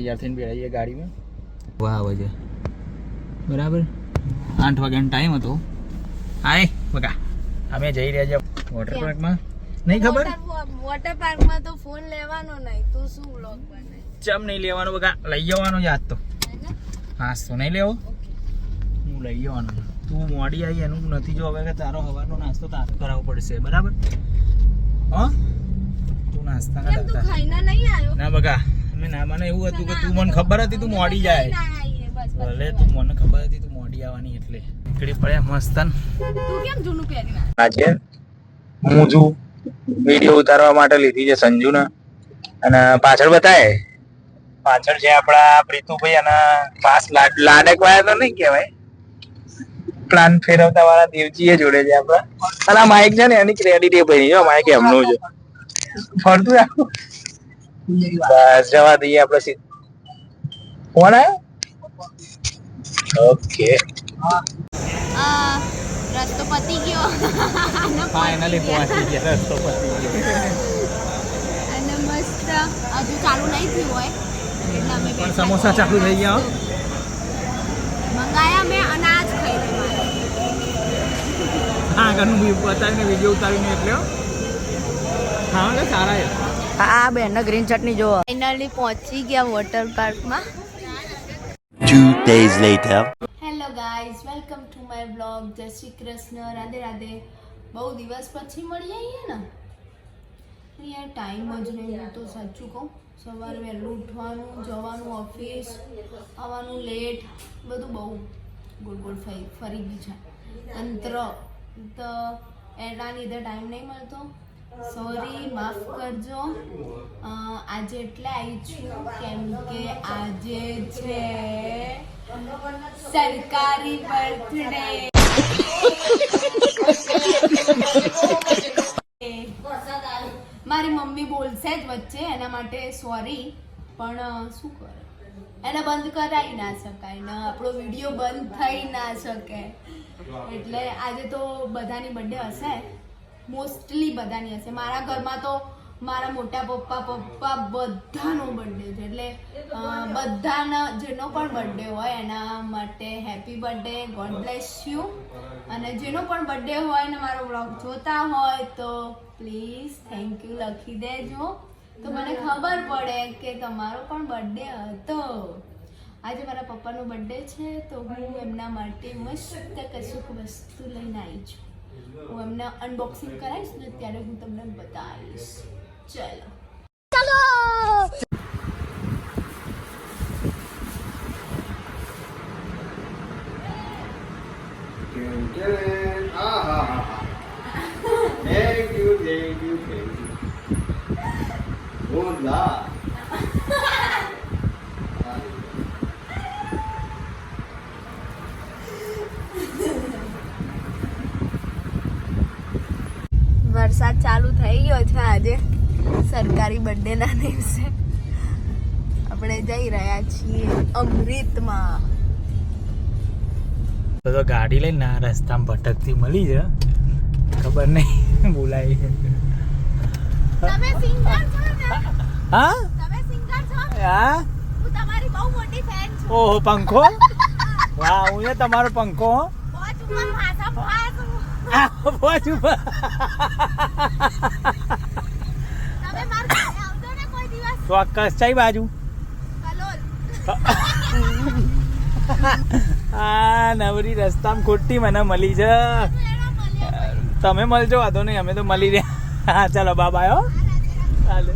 તૈયાર થઈને બેઠીએ ગાડીમાં. વાહ આવે છે બરાબર. 8 વાગ્યાનો ટાઈમ હતો. હાય બકા અમે જઈ રહ્યા છીએ વોટર પાર્કમાં. નહીં ખબર વોટર પાર્કમાં તો ફોન લેવાનો નહીં. તું શું વ્લોગ બનાવે? ચમ નહીં લેવાનો બકા, લઈ જવાનો યાદ તો. હા તો નહીં લેવો, હું લઈ જવાનો. તું મોડી આવી એનું નથી જો હવે કે તારો સવારનો નાસ્તો તારે કરાવવો પડશે બરાબર. હા તું નાસ્તા ના તું ખાઈને નહીં આવ્યો? ના બકા ના, મને એવું હતું કે તું મને ખબર હતી તું મોડી જાય. ભલે તું મને ખબર હતી તું મોડી આવવાની એટલે નીકળી પડ્યા મસ્તન. તું કેમ જૂનું પહેરીને આજે હું જો વિડિયો ઉતારવા માટે લીધી છે સંજુને. અને પાછળ બતાય પાછળ છે આપણા પ્રીતુભાઈ અને પાસ લાડક વાળા તો નહીં કહેવાય, પ્લાન ફેરવતા વાળા દેવજી જોડે છે આપડા. અને આ માઇક છે ને એની ક્રેડિટ એ ભાઈ જો માઇક એમનું છે ફરતું રાખો. બસ જવા દઈએ આપણે. કોણ આવ્યો? ઓકે રસ્તો પતી ગયો. ફાઇનલી પહોંચી ગયા. રસ્તો પતી ગયો અને મસ્ત હજુ ચાલુ નહીં થયું હોય એટલે અમે પણ સમોસા ચાલુ થઈ ગયા. મંગાયા મેં અનાજ ખાઈ લેવા. હા ઘરનું બતાવીને વિડીયો ઉતારીને એટલે હા એટલે સારા. હા બેન ગ્રીન ચટણી જો. ફાઇનલી પહોંચી ગયા વોટર પાર્કમાં. 2 days later. Hello guys, welcome to my blog. જય શ્રી કૃષ્ણ, રાધે રાધે. બહુ દિવસ પછી મળી આવીએ ને યાર, ટાઈમ જ નહીં. હું તો સાચું કહું, સવારે વહેલું ઉઠવાનું, જવાનું ઓફિસ, આવવાનું લેટ, બધું બહુ ગોળ ગોળ ફરી ગયું છે તંત્ર. તો એના લીધે ટાઈમ નહીં મળતો. સોરી, માફ કરજો. આજે એટલે આવી છું કેમ કે આજે છે સરકારી બર્થડે. મારી મમ્મી બોલશે જ વચ્ચે, એના માટે સોરી. પણ શું કરે, એને બંધ કરાવી ના શકાય ને આપણો વિડીયો બંધ થઈ ના શકે. એટલે આજે તો બધાની બર્થડે હશે, મોસ્ટલી બધાની હશે. મારા ઘરમાં તો મારા મોટા પપ્પા બધાનો બર્થડે છે. એટલે બધાના જેનો પણ બર્થડે હોય એના માટે happy birthday, God bless you. અને જેનો પણ બર્થડે હોય ને મારો બ્લોગ જોતા હોય તો પ્લીઝ થેન્ક યુ લખી દેજો, તો મને ખબર પડે કે તમારો પણ બર્થડે હતો. આજે મારા પપ્પાનો બર્થડે છે તો હું એમના માટે મસ્ત કશુંક વસ્તુ લઈને આવી છું. હું એમને અનબોક્સિંગ કરાવીશ ને ત્યારે હું તમને બતાવીશ. ચલો વરસાદ ચાલુ થઈ ગયો છે આજે સરકારી બર્થડે ના દિવસે. આપણે જઈ રહ્યા છીએ અમૃતમાં. તો ગાડી લઈને રસ્તામાં ભટકતી મળી છે, ખબર નહીં બોલાય. તમે સિંગર છો ને? હા તમે સિંગર છો? હા હું તમારી બહુ મોટી ફેન છું. ઓહો પંખો. વાહ હું એ તમારો પંખો. પહોંચ ઉપર ભાષા પહોંચ. પહોંચ ઉપર. તમે માર ઘરે આવજો ને કોઈ દિવસ. ચોક્કસ. કઈ બાજુ? કલોલ. આ નવરી રસ્તામાં ખોટી મને મળી છે. તમે મળજો વાંધો નહીં, અમે તો મળી રહ્યા. હા ચાલો બાય. ચાલો.